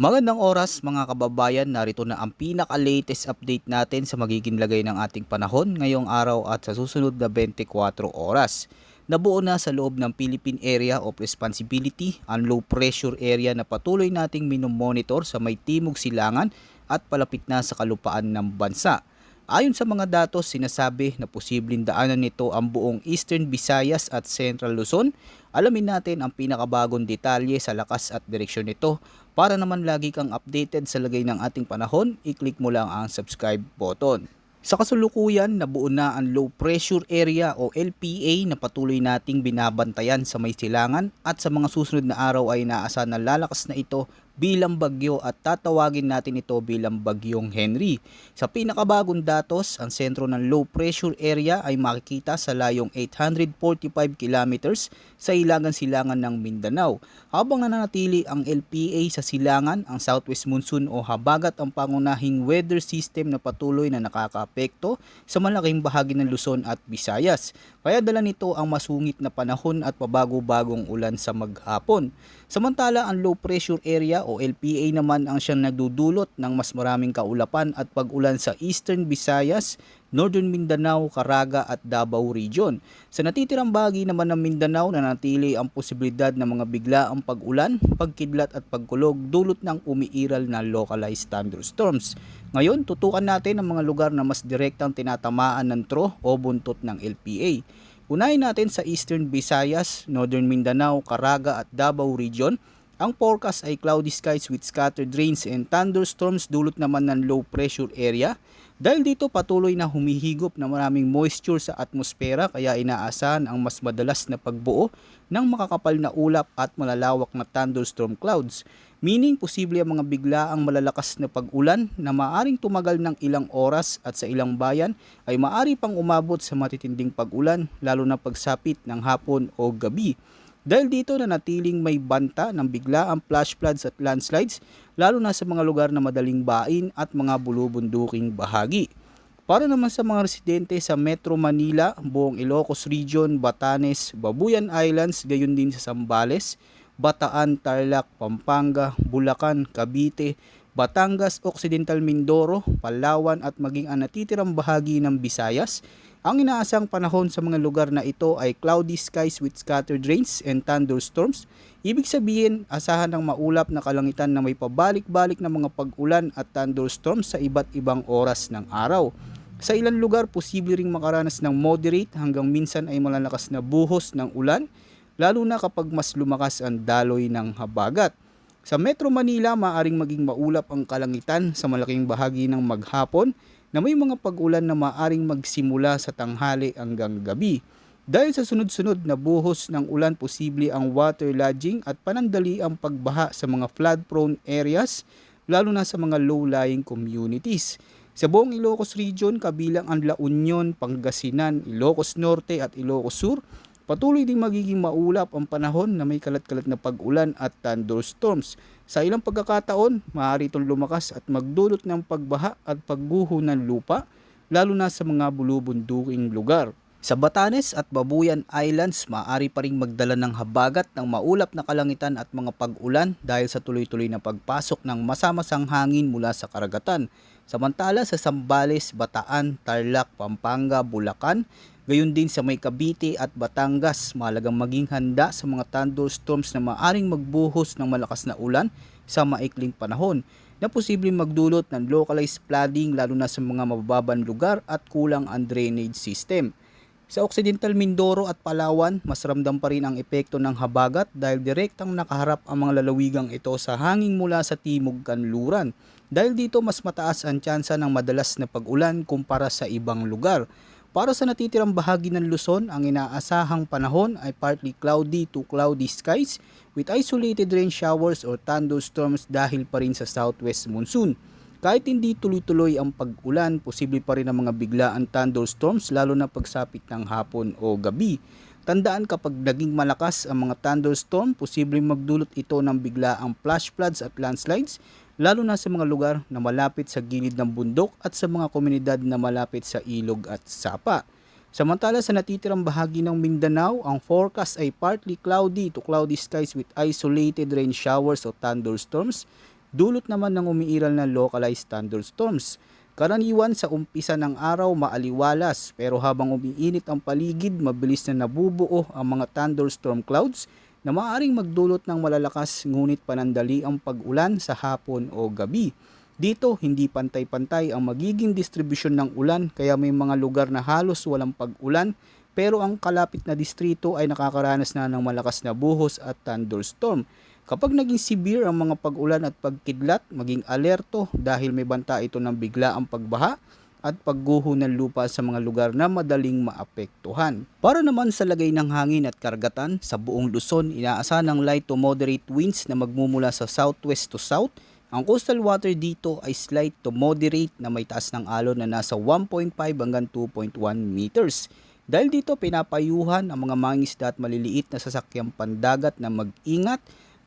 Magandang oras mga kababayan, narito na ang pinaka-latest update natin sa magiging lagay ng ating panahon ngayong araw at sa susunod na 24 oras. Nabuo na sa loob ng Philippine Area of Responsibility ang low pressure area na patuloy nating minomonitor sa may timog silangan at palapit na sa kalupaan ng bansa. Ayon sa mga datos, sinasabi na posibleng daanan nito ang buong Eastern Visayas at Central Luzon. Alamin natin ang pinakabagong detalye sa lakas at direksyon nito. Para naman lagi kang updated sa lagay ng ating panahon, i-click mo lang ang subscribe button. Sa kasulukuyan, nabuo na ang low pressure area o LPA na patuloy nating binabantayan sa may silangan at sa mga susunod na araw ay inaasahan na lalakas na ito bilang bagyo at tatawagin natin ito bilang bagyong Henry. Sa pinakabagong datos, ang sentro ng low pressure area ay makikita sa layong 845 kilometers sa ilagan silangan ng Mindanao. Habang nananatili ang LPA sa silangan, ang southwest monsoon o habagat ang pangunahing weather system na patuloy na nakakaapekto sa malaking bahagi ng Luzon at Visayas. Kaya dala nito ang masungit na panahon at pabago-bagong ulan sa maghapon. Samantala, ang low pressure area o LPA naman ang siyang nagdudulot ng mas maraming kaulapan at pag-ulan sa Eastern Visayas, Northern Mindanao, Caraga at Davao Region. Sa natitirang bahagi naman ng Mindanao, nanatili ang posibilidad ng mga biglaang pag-ulan, pagkidlat at pagkulog dulot ng umiiral na localized thunderstorms. Ngayon, tutukan natin ang mga lugar na mas direktang tinatamaan ng tro o buntot ng LPA. Unahin natin sa Eastern Visayas, Northern Mindanao, Caraga at Davao Region. Ang forecast ay cloudy skies with scattered rains and thunderstorms dulot naman ng low pressure area. Dahil dito patuloy na humihigop na maraming moisture sa atmosfera kaya inaasahan ang mas madalas na pagbuo ng makakapal na ulap at malalawak na thunderstorm clouds. Meaning posible ang mga biglaang malalakas na pag-ulan na maaring tumagal ng ilang oras at sa ilang bayan ay maari pang umabot sa matitinding pag-ulan lalo na pagsapit ng hapon o gabi. Dahil dito nanatiling may banta ng biglaang flash floods at landslides lalo na sa mga lugar na madaling bain at mga bulubunduking bahagi. Para naman sa mga residente sa Metro Manila, buong Ilocos Region, Batanes, Babuyan Islands, gayon din sa Zambales, Bataan, Tarlac, Pampanga, Bulacan, Cavite, Batangas, Occidental Mindoro, Palawan at maging ang natitirang bahagi ng Visayas, ang inaasang panahon sa mga lugar na ito ay cloudy skies with scattered rains and thunderstorms. Ibig sabihin, asahan ng maulap na kalangitan na may pabalik-balik na mga pag-ulan at thunderstorms sa iba't ibang oras ng araw. Sa ilang lugar, posible ring makaranas ng moderate hanggang minsan ay malalakas na buhos ng ulan, lalo na kapag mas lumakas ang daloy ng habagat. Sa Metro Manila, maaaring maging maulap ang kalangitan sa malaking bahagi ng maghapon na may mga pag-ulan na maaaring magsimula sa tanghali hanggang gabi. Dahil sa sunod-sunod na buhos ng ulan, posible ang waterlogging at panandali ang pagbaha sa mga flood-prone areas, lalo na sa mga low-lying communities. Sa buong Ilocos Region, kabilang ang La Union, Pangasinan, Ilocos Norte at Ilocos Sur, patuloy ding magiging maulap ang panahon na may kalat-kalat na pag-ulan at thunderstorms. Sa ilang pagkakataon, maaari itong lumakas at magdulot ng pagbaha at pagguho ng lupa, lalo na sa mga bulubunduking lugar. Sa Batanes at Babuyan Islands, maaari pa ring magdala ng habagat ng maulap na kalangitan at mga pag-ulan dahil sa tuloy-tuloy na pagpasok ng masamasang hangin mula sa karagatan. Samantala sa Zambales, Bataan, Tarlac, Pampanga, Bulacan, gayon din sa may Cavite at Batangas, mahalagang maging handa sa mga thunderstorms na maaring magbuhos ng malakas na ulan sa maikling panahon na posibleng magdulot ng localized flooding lalo na sa mga mabababang lugar at kulang ang drainage system. Sa Occidental Mindoro at Palawan, mas ramdam pa rin ang epekto ng habagat dahil direktang nakaharap ang mga lalawigang ito sa hangin mula sa timog kanluran. Dahil dito mas mataas ang tsansa ng madalas na pag-ulan kumpara sa ibang lugar. Para sa natitirang bahagi ng Luzon, ang inaasahang panahon ay partly cloudy to cloudy skies with isolated rain showers or thunderstorms dahil pa rin sa southwest monsoon. Kahit hindi tuloy-tuloy ang pag-ulan, posible pa rin ang mga biglaang thunderstorms lalo na pagsapit ng hapon o gabi. Tandaan kapag naging malakas ang mga thunderstorm, posibleng magdulot ito ng biglaang flash floods at landslides, lalo na sa mga lugar na malapit sa gilid ng bundok at sa mga komunidad na malapit sa ilog at sapa. Samantala sa natitirang bahagi ng Mindanao, ang forecast ay partly cloudy to cloudy skies with isolated rain showers o thunderstorms. dulot naman ng umiiral na localized thunderstorms. Karaniwan sa umpisa ng araw maaliwalas, pero habang umiinit ang paligid, mabilis na nabubuo ang mga thunderstorm clouds na maaaring magdulot ng malalakas ngunit panandali ang pag-ulan sa hapon o gabi. Dito, hindi pantay-pantay ang magiging distribusyon ng ulan, kaya may mga lugar na halos walang pag-ulan, pero ang kalapit na distrito ay nakakaranas na ng malakas na buhos at thunderstorm. Kapag naging severe ang mga pag-ulan at pagkidlat, maging alerto dahil may banta ito ng biglaang pagbaha at pagguho ng lupa sa mga lugar na madaling maapektuhan. Para naman sa lagay ng hangin at karagatan, sa buong Luzon, inaasahan ng light to moderate winds na magmumula sa southwest to south. Ang coastal water dito ay slight to moderate na may taas ng alon na nasa 1.5 hanggang 2.1 meters. Dahil dito pinapayuhan ang mga mangingisda at maliliit na sasakyang pandagat na mag-ingat,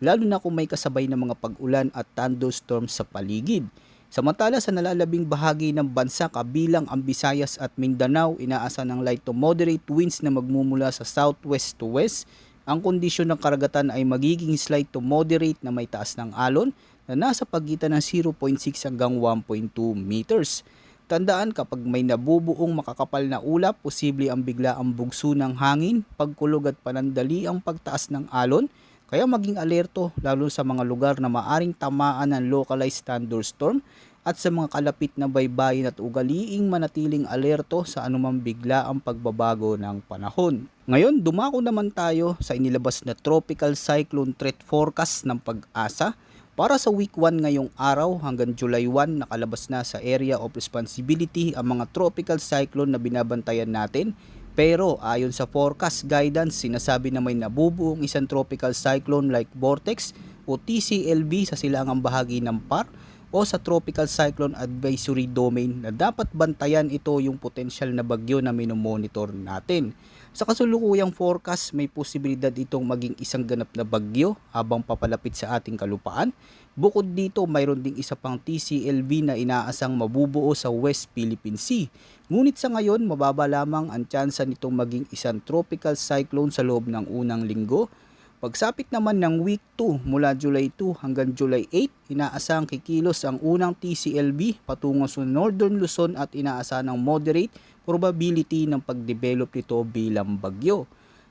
lalo na kung may kasabay ng mga pag-ulan at thunderstorms sa paligid. Samantala sa nalalabing bahagi ng bansa kabilang ang Visayas at Mindanao, inaasahan ng light to moderate winds na magmumula sa southwest to west. Ang kondisyon ng karagatan ay magiging slight to moderate na may taas ng alon na nasa pagitan ng 0.6 hanggang 1.2 meters. Tandaan, kapag may nabubuong makakapal na ulap, posible ang biglaang bugso ng hangin, pagkulog at panandali ang pagtaas ng alon. Kaya maging alerto lalo sa mga lugar na maaring tamaan ng localized thunderstorm at sa mga kalapit na baybayin at ugaliing manatiling alerto sa anumang biglaang pagbabago ng panahon. Ngayon, dumako naman tayo sa inilabas na Tropical Cyclone Threat Forecast ng Pag-asa. Para sa week 1 ngayong araw hanggang July 1, nakalabas na sa Area of Responsibility ang mga tropical cyclone na binabantayan natin. Pero ayon sa forecast guidance, sinasabi na may nabubuong isang tropical cyclone like vortex o TCLB sa silangang bahagi ng PAR o sa Tropical Cyclone Advisory Domain na dapat bantayan ito yung potensyal na bagyo na minomonitor natin. Sa kasulukuyang forecast, may posibilidad itong maging isang ganap na bagyo habang papalapit sa ating kalupaan. Bukod dito, mayroon ding isa pang TCLB na inaasang mabubuo sa West Philippine Sea. Ngunit sa ngayon, mababa lamang ang tsansa nitong maging isang tropical cyclone sa loob ng unang linggo. Pagsapit naman ng week 2 mula July 2 hanggang July 8, inaasahang kikilos ang unang TCLB patungo sa Northern Luzon at inaasahan ng moderate probability ng pagdevelop nito bilang bagyo.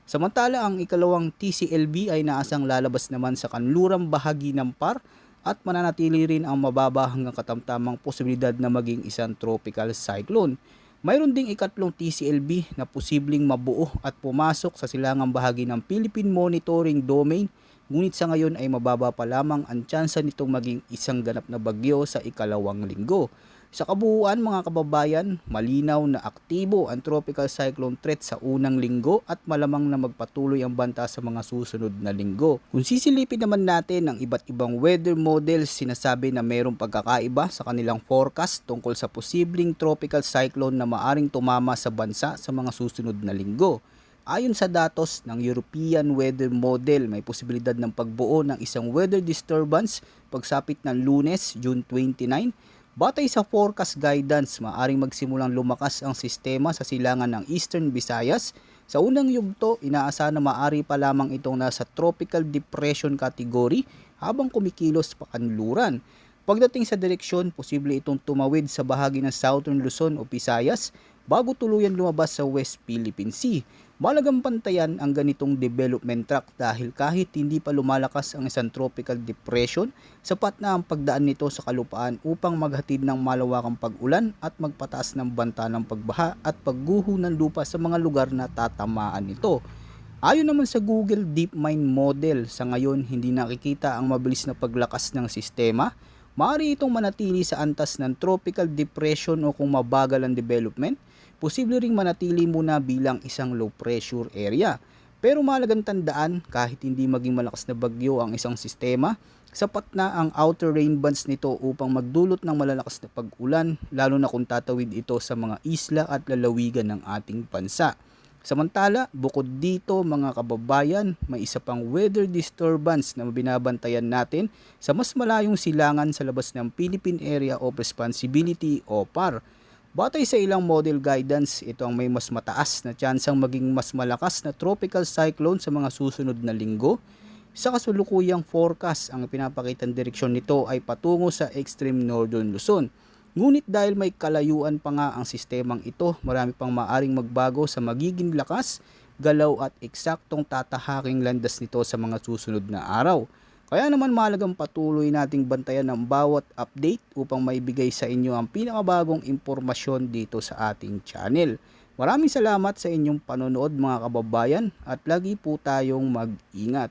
Samantala, ang ikalawang TCLB ay inaasang lalabas naman sa kanlurang bahagi ng PAR at mananatili rin ang mababa hanggang katamtamang posibilidad na maging isang tropical cyclone. Mayroon ding ikatlong TCLB na posibleng mabuo at pumasok sa silangang bahagi ng Philippine Monitoring Domain, ngunit sa ngayon ay mababa pa lamang ang tsansa nitong maging isang ganap na bagyo sa ikalawang linggo. Sa kabuuan mga kababayan, malinaw na aktibo ang tropical cyclone threat sa unang linggo at malamang na magpatuloy ang banta sa mga susunod na linggo. Kung sisilipin naman natin ang iba't ibang weather models, sinasabi na mayroong pagkakaiba sa kanilang forecast tungkol sa posibleng tropical cyclone na maaring tumama sa bansa sa mga susunod na linggo. Ayon sa datos ng European Weather Model, may posibilidad ng pagbuo ng isang weather disturbance pagsapit ng Lunes, June 29. Batay sa forecast guidance, maaring magsimulang lumakas ang sistema sa silangan ng Eastern Visayas. Sa unang yugto, inaasahan na maaari pa lamang itong nasa tropical depression category habang kumikilos pa kanluran. Pagdating sa direksyon, posible itong tumawid sa bahagi ng Southern Luzon o Visayas bago tuluyan lumabas sa West Philippine Sea. Malagang pantayan ang ganitong development track dahil kahit hindi pa lumalakas ang isang tropical depression, sapat na ang pagdaan nito sa kalupaan upang maghatid ng malawakang pag-ulan at magpataas ng banta ng pagbaha at pagguho ng lupa sa mga lugar na tatamaan nito. Ayon naman sa Google DeepMind model, sa ngayon hindi nakikita ang mabilis na paglakas ng sistema. Maaari itong manatili sa antas ng tropical depression o kung mabagal ang development, posible ring manatili muna bilang isang low pressure area. Pero mahalagang tandaan, kahit hindi maging malakas na bagyo ang isang sistema, sapat na ang outer rain bands nito upang magdulot ng malalakas na pag-ulan, lalo na kung tatawid ito sa mga isla at lalawigan ng ating bansa. Samantala, bukod dito mga kababayan, may isa pang weather disturbance na binabantayan natin sa mas malayong silangan sa labas ng Philippine Area of Responsibility o PAR. Batay sa ilang model guidance, ito ang may mas mataas na tsansang maging mas malakas na tropical cyclone sa mga susunod na linggo. Sa kasulukuyang forecast, ang pinapakitang direksyon nito ay patungo sa extreme northern Luzon. Ngunit dahil may kalayuan pa nga ang sistemang ito, marami pang maaring magbago sa magiging lakas, galaw at eksaktong tatahaking landas nito sa mga susunod na araw. Kaya naman mahalagang patuloy nating bantayan ang bawat update upang maibigay sa inyo ang pinakabagong impormasyon dito sa ating channel. Maraming salamat sa inyong panonood mga kababayan at lagi po tayong mag-ingat.